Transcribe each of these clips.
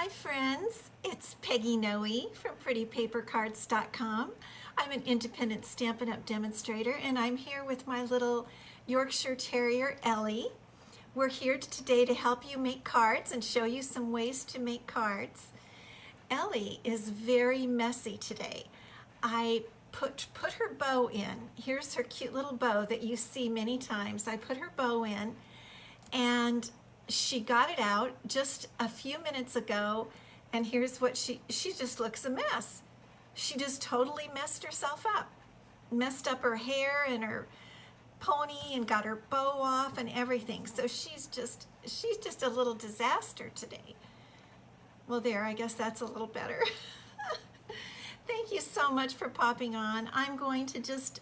Hi friends, it's Peggy Noe from PrettyPaperCards.com. I'm an independent Stampin' Up! Demonstrator, and I'm here with my little Yorkshire Terrier, Ellie. We're here today to help you make cards and show you some ways to make cards. Ellie is very messy today. I put her bow in. Here's her cute little bow that you see many times. I put her bow in, and she got it out just a few minutes ago, and here's what she just looks a mess. She just totally messed herself up. Messed up her hair and her pony and got her bow off and everything. So she's just a little disaster today. Well, there, I guess that's a little better. Thank you so much for popping on. I'm going to just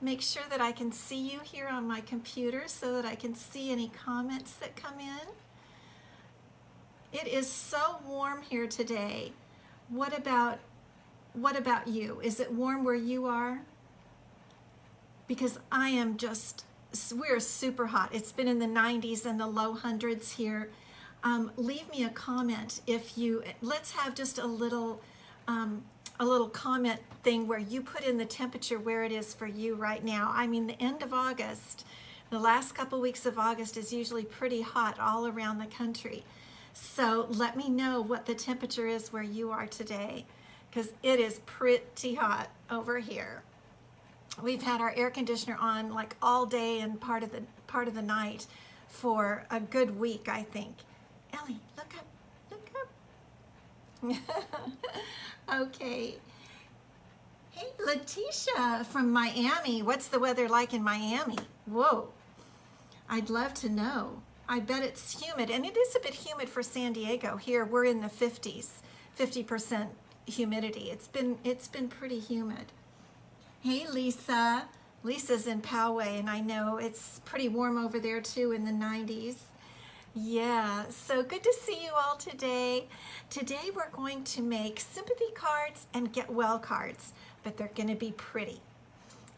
make sure that I can see you here on my computer so that I can see any comments that come in. It is so warm here today. What about you? Is it warm where you are? Because I am we're super hot. It's been in the 90s and the low hundreds here. Leave me a comment if you, let's have just a little comment thing where you put in the temperature where it is for you right now. I mean, the end of August, the last couple weeks of August is usually pretty hot all around the country. So let me know what the temperature is where you are today, because it is pretty hot over here. We've had our air conditioner on like all day and part of the night for a good week, I think. Ellie, look up, look up. Okay. Hey, Letitia from Miami. What's the weather like in Miami? Whoa, I'd love to know. I bet it's humid, and it is a bit humid for San Diego. Here, we're in the 50s, 50% humidity. It's been pretty humid. Hey, Lisa. Lisa's in Poway, and I know it's pretty warm over there too in the 90s. Yeah, so good to see you all today. Today we're going to make sympathy cards and get well cards, but they're going to be pretty.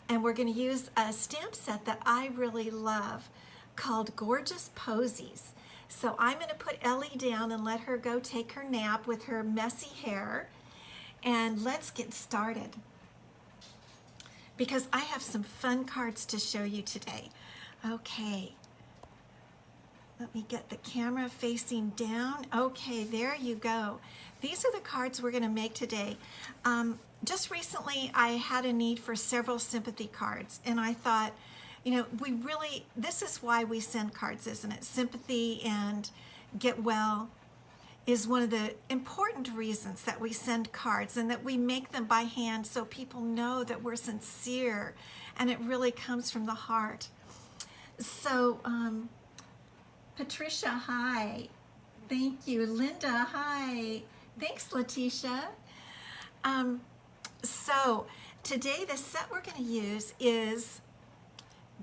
And we're going to use a stamp set that I really love called Gorgeous Posies. So I'm going to put Ellie down and let her go take her nap with her messy hair. And let's get started, because I have some fun cards to show you today. Okay. Let me get the camera facing down. Okay, there you go. These are the cards we're going to make today. Just recently, I had a need for several sympathy cards, and I thought, you know, this is why we send cards, isn't it? Sympathy and get well is one of the important reasons that we send cards, and that we make them by hand so people know that we're sincere and it really comes from the heart. So, Patricia, hi. Thank you. Linda, hi. Thanks, Letitia. So today the set we're going to use is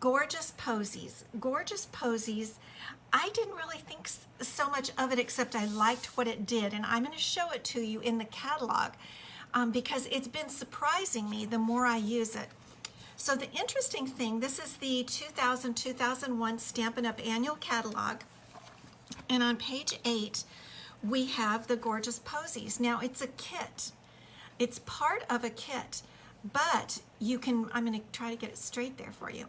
Gorgeous Posies. Gorgeous Posies, I didn't really think so much of it, except I liked what it did, and I'm going to show it to you in the catalog because it's been surprising me the more I use it. So the interesting thing, this is the 2000-2001 Stampin' Up! Annual Catalog, and on page 8 we have the Gorgeous Posies. Now it's a kit. It's part of a kit, but you can, I'm going to try to get it straight there for you.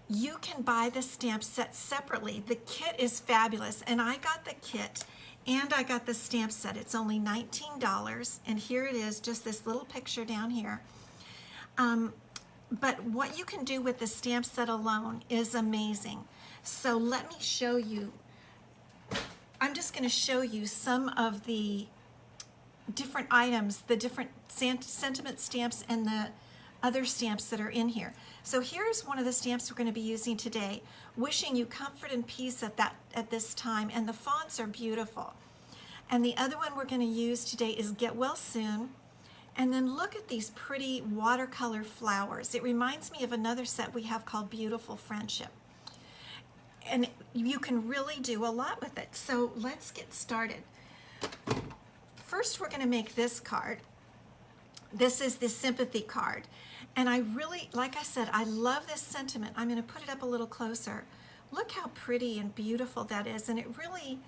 You can buy the stamp set separately. The kit is fabulous, and I got the kit and I got the stamp set. It's only $19, and here it is, just this little picture down here. But what you can do with the stamp set alone is amazing. So let me show you. I'm just going to show you some of the different items, the different sentiment stamps and the other stamps that are in here. So here's one of the stamps we're going to be using today, Wishing You Comfort and Peace at this time, and the fonts are beautiful. And the other one we're going to use today is Get Well Soon. And then look at these pretty watercolor flowers. It reminds me of another set we have called Beautiful Friendship. And you can really do a lot with it. So let's get started. First, we're going to make this card. This is the sympathy card. And I really, like I said, I love this sentiment. I'm going to put it up a little closer. Look how pretty and beautiful that is. And it really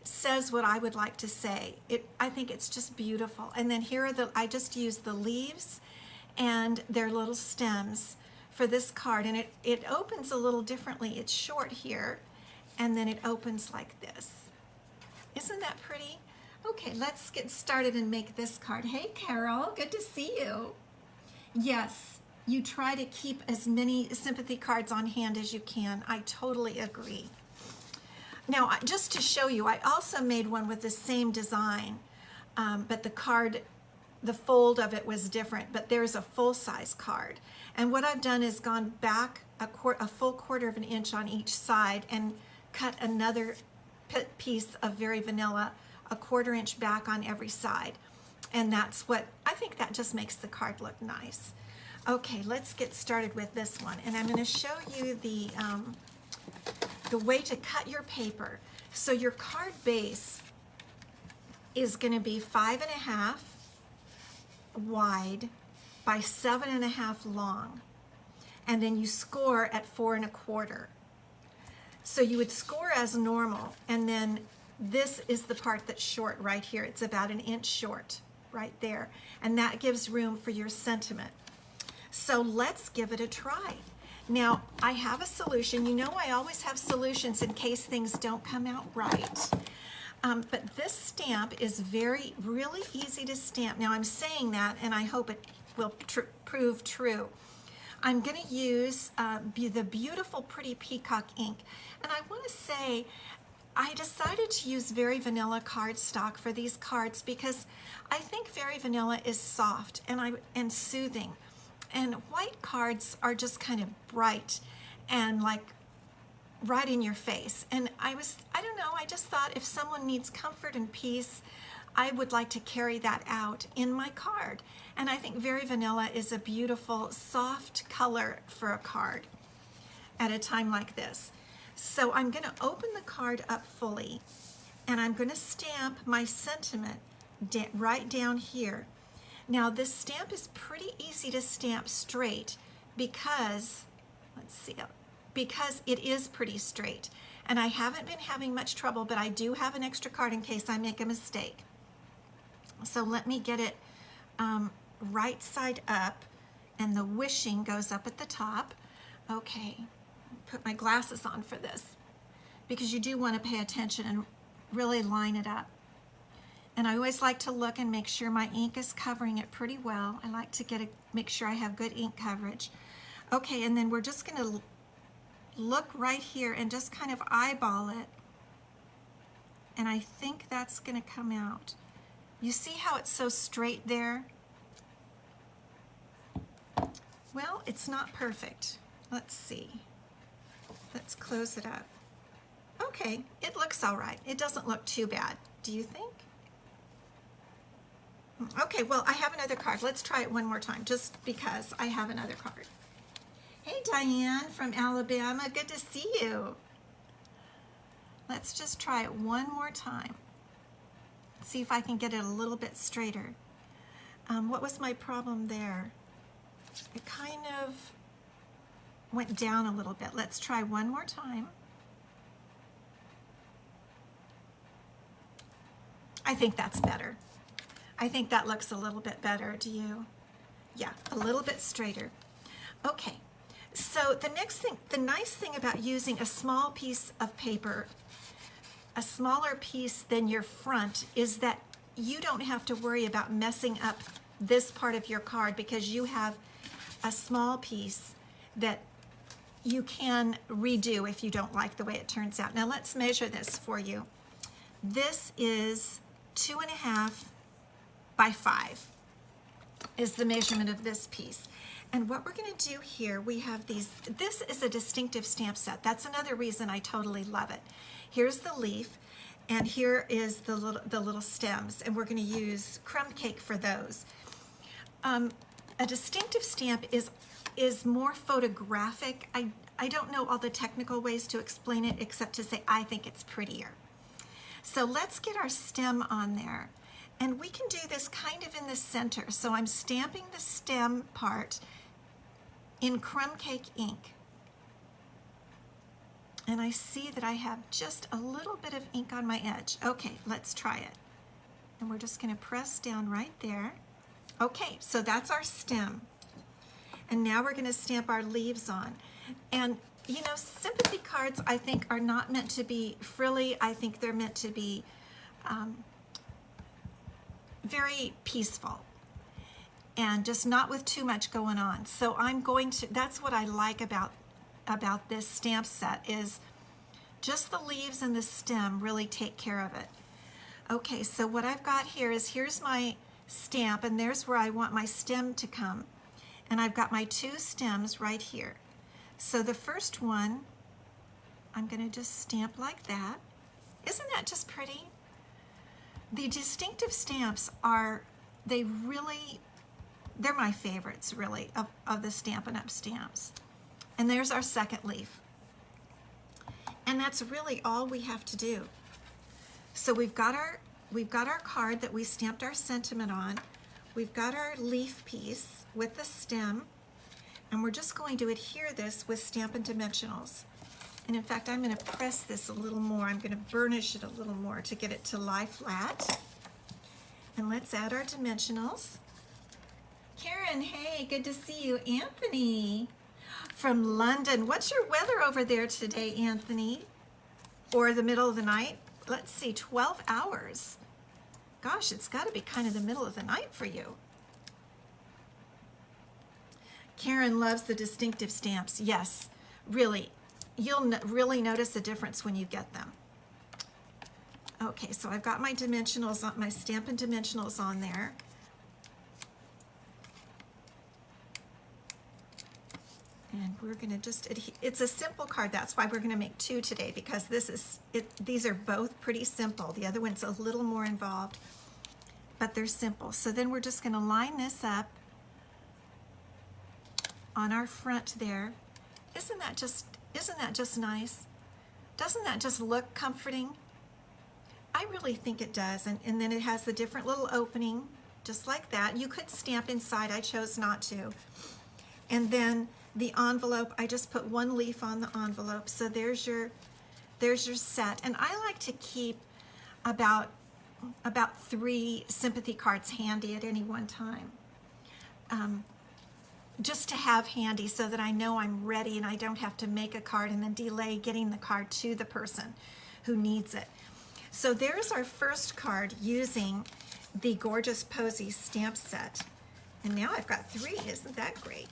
says what I would like to say. I think it's just beautiful. And then here are I just used the leaves and their little stems for this card, and it opens a little differently. It's short here, and then it opens like this. Isn't that pretty? Okay, let's get started and make this card. Hey, Carol, good to see you. Yes, you try to keep as many sympathy cards on hand as you can. I totally agree. Now, just to show you, I also made one with the same design, but the fold of it was different, but there's a full-size card. And what I've done is gone back a full quarter of an inch on each side and cut another piece of Very Vanilla a quarter inch back on every side. And that's what, I think that just makes the card look nice. Okay, let's get started with this one. And I'm going to show you the way to cut your paper. So your card base is going to be 5.5 wide by 7.5 long, and then you score at 4 1/4. So you would score as normal, and then this is the part that's short right here. It's about an inch short right there, and that gives room for your sentiment. So let's give it a try. Now, I have a solution. You know, I always have solutions in case things don't come out right. But this stamp is really easy to stamp. Now, I'm saying that, and I hope it will prove true. I'm going to use the beautiful, pretty peacock ink. And I want to say, I decided to use Very Vanilla cardstock for these cards because I think Very Vanilla is soft and soothing. And white cards are just kind of bright and like right in your face. And I don't know, I just thought if someone needs comfort and peace, I would like to carry that out in my card. And I think Very Vanilla is a beautiful, soft color for a card at a time like this. So I'm going to open the card up fully, and I'm going to stamp my sentiment right down here. Now, this stamp is pretty easy to stamp straight because, because it is pretty straight. And I haven't been having much trouble, but I do have an extra card in case I make a mistake. So let me get it right side up, and the wishing goes up at the top. Okay, put my glasses on for this because you do want to pay attention and really line it up. And I always like to look and make sure my ink is covering it pretty well. I like to make sure I have good ink coverage. Okay, and then we're just going to look right here and just kind of eyeball it. And I think that's going to come out. You see how it's so straight there? Well, it's not perfect. Let's see. Let's close it up. Okay, it looks all right. It doesn't look too bad. Do you think? Okay, well, I have another card. Let's try it one more time, just because I have another card. Hey, Diane from Alabama. Good to see you. Let's just try it one more time. See if I can get it a little bit straighter. What was my problem there? It kind of went down a little bit. Let's try one more time. I think that's better. I think that looks a little bit better. Do you? Yeah, a little bit straighter. Okay, so the next thing, the nice thing about using a small piece of paper, a smaller piece than your front, is that you don't have to worry about messing up this part of your card because you have a small piece that you can redo if you don't like the way it turns out. Now let's measure this for you. This is 2.5 by 5 is the measurement of this piece. And what we're going to do here, we have these, this is a distinctive stamp set. That's another reason I totally love it. Here's the leaf, and here is the little stems, and we're going to use crumb cake for those. A distinctive stamp is more photographic. I don't know all the technical ways to explain it except to say I think it's prettier. So let's get our stem on there. And we can do this kind of in the center. So I'm stamping the stem part in crumb cake ink. And I see that I have just a little bit of ink on my edge. Okay, let's try it. And we're just going to press down right there. Okay, so that's our stem. And now we're going to stamp our leaves on. And you know, sympathy cards, I think, are not meant to be frilly. I think they're meant to be very peaceful and just not with too much going on. So I'm going to, that's what I like about this stamp set, is just the leaves and the stem really take care of it. Okay, so what I've got here is, here's my stamp, and there's where I want my stem to come. And I've got my two stems right here. So the first one, I'm going to just stamp like that. Isn't that just pretty? The distinctive stamps are, they're my favorites, really, of the Stampin' Up! Stamps. And there's our second leaf. And that's really all we have to do. So we've got our card that we stamped our sentiment on. We've got our leaf piece with the stem. And we're just going to adhere this with Stampin' Dimensionals. And in fact, I'm going to press this a little more. I'm going to burnish it a little more to get it to lie flat. And let's add our dimensionals. Karen, hey, good to see you. Anthony from London. What's your weather over there today, Anthony? Or the middle of the night? Let's see, 12 hours. Gosh, it's got to be kind of the middle of the night for you. Karen loves the distinctive stamps. Yes, really. You'll really notice a difference when you get them. Okay, so I've got my dimensionals, my Stampin' Dimensionals on there. And we're going to just, it's a simple card. That's why we're going to make two today, because these are both pretty simple. The other one's a little more involved, but they're simple. So then we're just going to line this up on our front there. Isn't that just nice? Doesn't that just look comforting? I really think it does. And then it has the different little opening, just like that. You could stamp inside. I chose not to. And then the envelope, I just put one leaf on the envelope. So there's your set. And I like to keep about 3 sympathy cards handy at any one time. Just to have handy so that I know I'm ready and I don't have to make a card and then delay getting the card to the person who needs it. So there's our first card using the gorgeous Posies stamp set. And now I've got 3. Isn't that great?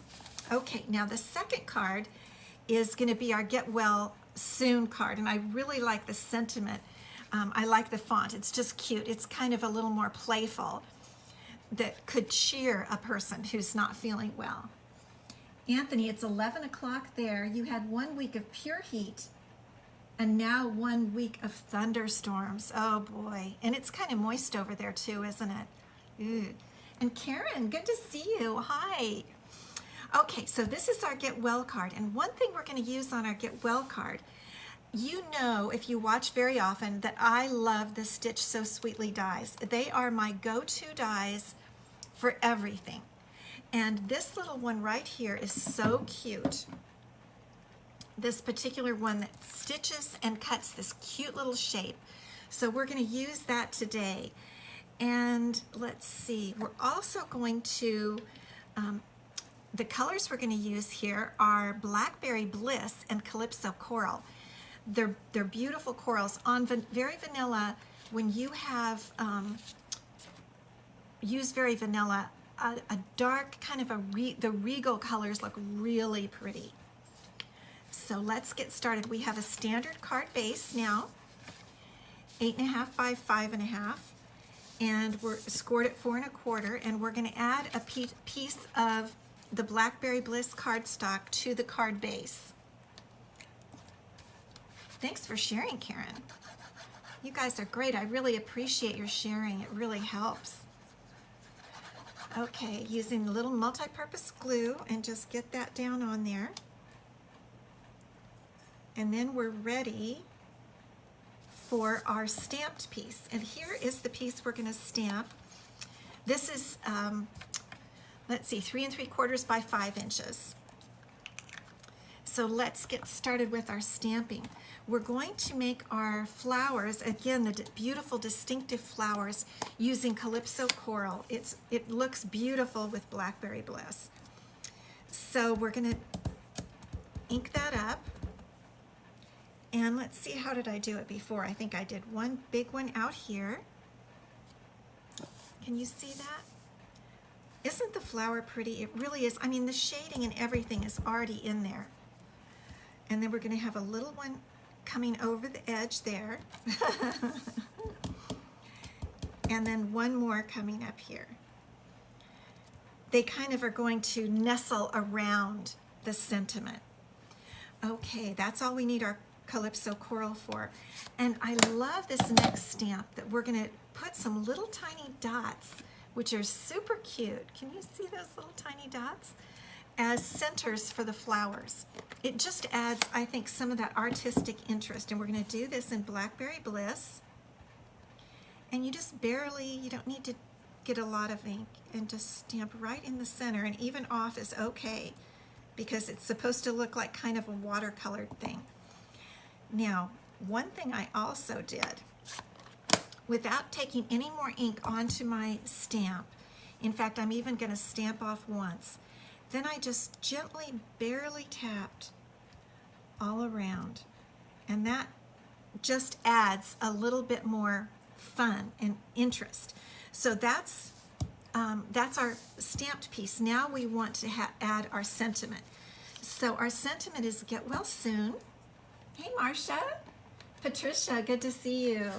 Okay, now the second card is going to be our Get Well Soon card. And I really like the sentiment. I like the font. It's just cute. It's kind of a little more playful, that could cheer a person who's not feeling well. Anthony, it's 11 o'clock there. You had 1 week of pure heat and now 1 week of thunderstorms. Oh boy. And it's kind of moist over there too, isn't it? Ooh. And Karen, good to see you. Hi. Okay, so this is our Get Well card. And one thing we're going to use on our Get Well card, you know, if you watch very often, that I love the Stitch So Sweetly dies. They are my go-to dies for everything. And this little one right here is so cute. This particular one that stitches and cuts this cute little shape. So we're going to use that today. And let's see, we're also going to, the colors we're going to use here are Blackberry Bliss and Calypso Coral. They're beautiful corals. On Very Vanilla, when you have use Very Vanilla, a dark kind of the regal colors look really pretty. So let's get started. We have a standard card base now, 8.5 by 5.5, and we're scored at 4 1/4, and we're going to add a piece of the Blackberry Bliss cardstock to the card base. Thanks for sharing, Karen. You guys are great. I really appreciate your sharing. It really helps. Okay, using the little multi-purpose glue, and just get that down on there. And then we're ready for our stamped piece. And here is the piece we're going to stamp. This is, let's see, 3 3/4 by 5 inches. So let's get started with our stamping. we're going to make our flowers, again, the beautiful distinctive flowers, using Calypso Coral. It looks beautiful with Blackberry Bliss. So we're going to ink that up. And let's see, how did I do it before? I think I did one big one out here. Can you see that? Isn't the flower pretty? It really is. I mean, the shading and everything is already in there. And then we're going to have a little one coming over the edge there. And then one more coming up here. They kind of are going to nestle around the sentiment. Okay, that's all we need our Calypso Coral for. And I love this next stamp that we're going to put some little tiny dots, which are super cute. Can you see those little tiny dots? As centers for the flowers. It just adds, I think, some of that artistic interest. And we're going to do this in Blackberry Bliss. And you just barely, you don't need to get a lot of ink, and just stamp right in the center, and even off is okay because it's supposed to look like kind of a watercolored thing. Now, one thing I also did, without taking any more ink onto my stamp, in fact, I'm even going to stamp off once, then I just gently, barely tapped all around, and that just adds a little bit more fun and interest. So that's our stamped piece. Now we want to add our sentiment. So our sentiment is Get Well Soon. Hey, Marcia. Patricia, good to see you.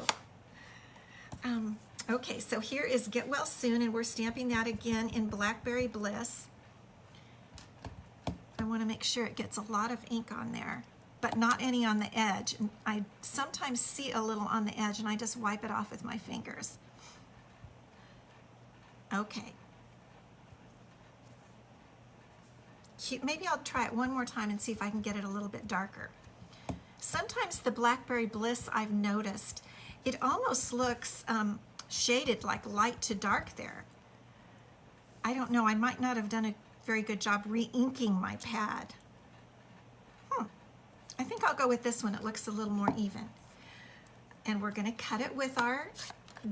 Okay, so here is Get Well Soon, and we're stamping that again in Blackberry Bliss. I want to make sure it gets a lot of ink on there, but not any on the edge. And I sometimes see a little on the edge, and I just wipe it off with my fingers. Okay. Cute. Maybe I'll try it one more time and see if I can get it a little bit darker. Sometimes the Blackberry Bliss, I've noticed, it almost looks shaded like light to dark there. I don't know, I might not have done a very good job re-inking my pad. I think I'll go with this one. It looks a little more even. And we're going to cut it with our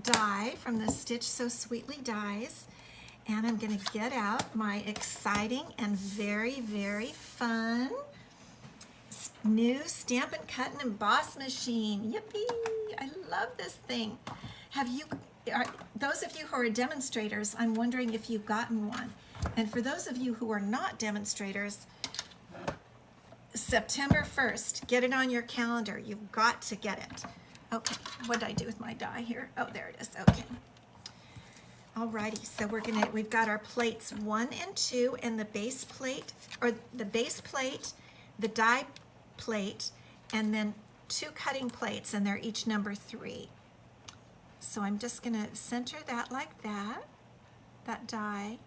die from the Stitch So Sweetly dies. And I'm going to get out my exciting and very, very fun new Stampin' Cut and Emboss machine. Yippee! I love this thing. Those of you who are demonstrators, I'm wondering if you've gotten one. And for those of you who are not demonstrators, September 1st, get it on your calendar. You've got to get it. Okay, what did I do with my die here? Oh, there it is. Okay. Alrighty, so we've got our plates 1 and 2, and the base plate, the die plate, and then 2 cutting plates, and they're each number 3. So I'm just going to center that like that die.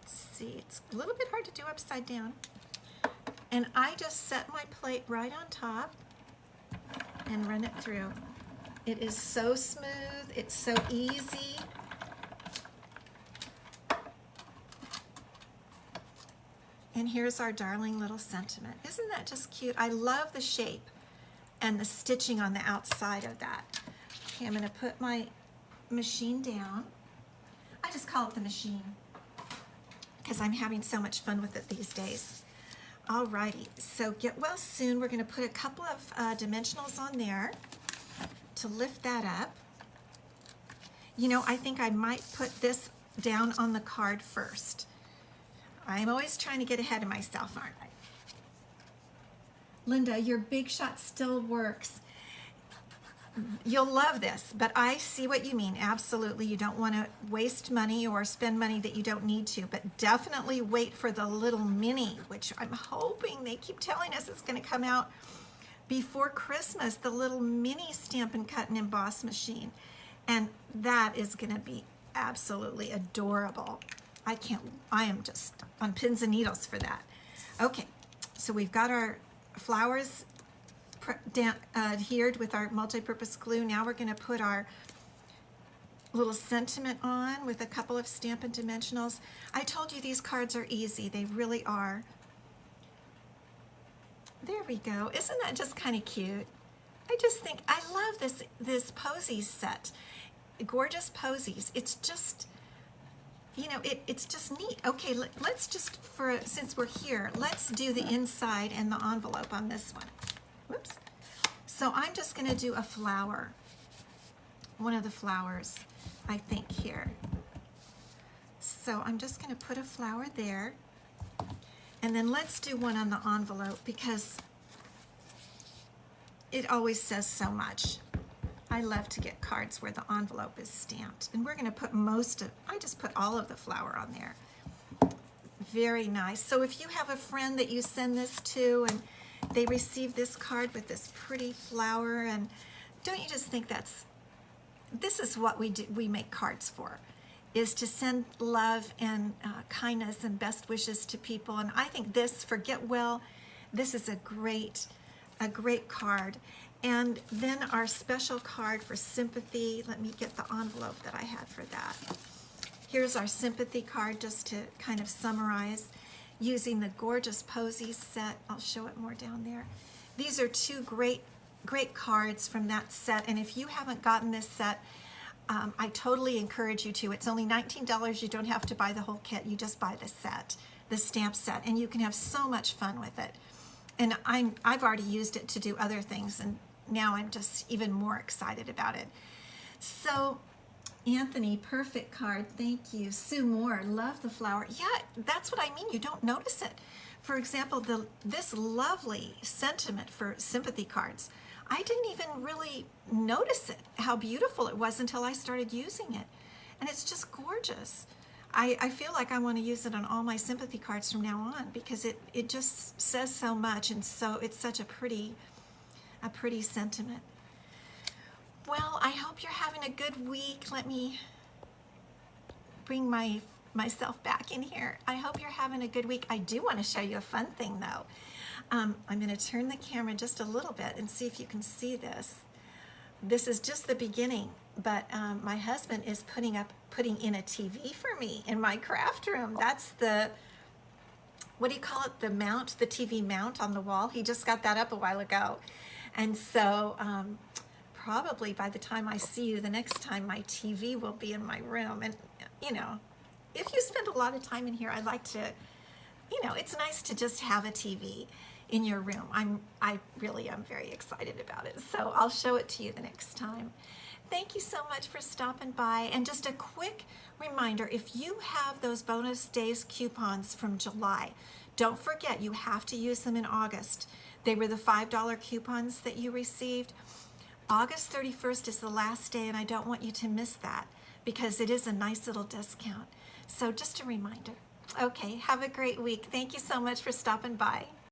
See, it's a little bit hard to do upside down. And I just set my plate right on top and run it through. It is so smooth, it's so easy. And here's our darling little sentiment. Isn't that just cute? I love the shape and the stitching on the outside of that. Okay, I'm going to put my machine down. I just call it the machine because I'm having so much fun with it these days. Alrighty, so Get Well Soon, we're going to put a couple of dimensionals on there to lift that up. You know, I think I might put this down on the card first. I'm always trying to get ahead of myself, aren't I? Linda, your Big Shot still works. You'll love this, but I see what you mean. Absolutely, you don't want to waste money or spend money that you don't need to, but definitely wait for the little mini, which I'm hoping, they keep telling us it's going to come out before Christmas, the little mini Stampin' Cut and Emboss machine. And that is going to be absolutely adorable. I am just on pins and needles for that. Okay, so we've got our flowers adhered with our multi-purpose glue. Now we're going to put our little sentiment on with a couple of Stampin' Dimensionals. I told you these cards are easy. They really are. There we go. Isn't that just kind of cute? I just think, I love this Posies set. Gorgeous Posies. It's just, it's just neat. Okay, let's just, since we're here, let's do the inside and the envelope on this one. Whoops. So I'm just going to do a flower. One of the flowers, I think, here. So I'm just going to put a flower there. And then let's do one on the envelope because it always says so much. I love to get cards where the envelope is stamped. And we're going to put I just put all of the flower on there. Very nice. So if you have a friend that you send this to and they receive this card with this pretty flower, and don't you just think this is what we make cards for, is to send love and kindness and best wishes to people. And I think this, for Get Well, this is a great card. And then our special card for sympathy. Let me get the envelope that I had for that. Here's our sympathy card, just to kind of summarize, using the gorgeous Posies set. I'll show it more down there. These are two great cards from that set. And if you haven't gotten this set, I totally encourage you to. It's only $19. You don't have to buy the whole kit. You just buy the set, the stamp set, and you can have so much fun with it. And I've already used it to do other things, and now I'm just even more excited about it. So, Anthony, perfect card. Thank you. Sue Moore, love the flower. Yeah, that's what I mean. You don't notice it. For example, this lovely sentiment for sympathy cards, I didn't even really notice it, how beautiful it was, until I started using it. And it's just gorgeous. I feel like I want to use it on all my sympathy cards from now on, because it just says so much, and so it's such a pretty sentiment. Well, I hope you're having a good week. Let me bring myself back in here. I hope you're having a good week. I do want to show you a fun thing, though. I'm going to turn the camera just a little bit and see if you can see this. This is just the beginning, but my husband is putting in a TV for me in my craft room. That's the, what do you call it, the mount, the TV mount on the wall. He just got that up a while ago. And so probably by the time I see you the next time, my TV will be in my room. And, if you spend a lot of time in here, I like to, it's nice to just have a TV in your room. I really am very excited about it. So I'll show it to you the next time. Thank you so much for stopping by. And just a quick reminder, if you have those bonus days coupons from July, don't forget you have to use them in August. They were the $5 coupons that you received. August 31st is the last day, and I don't want you to miss that because it is a nice little discount. So just a reminder. Okay, have a great week. Thank you so much for stopping by.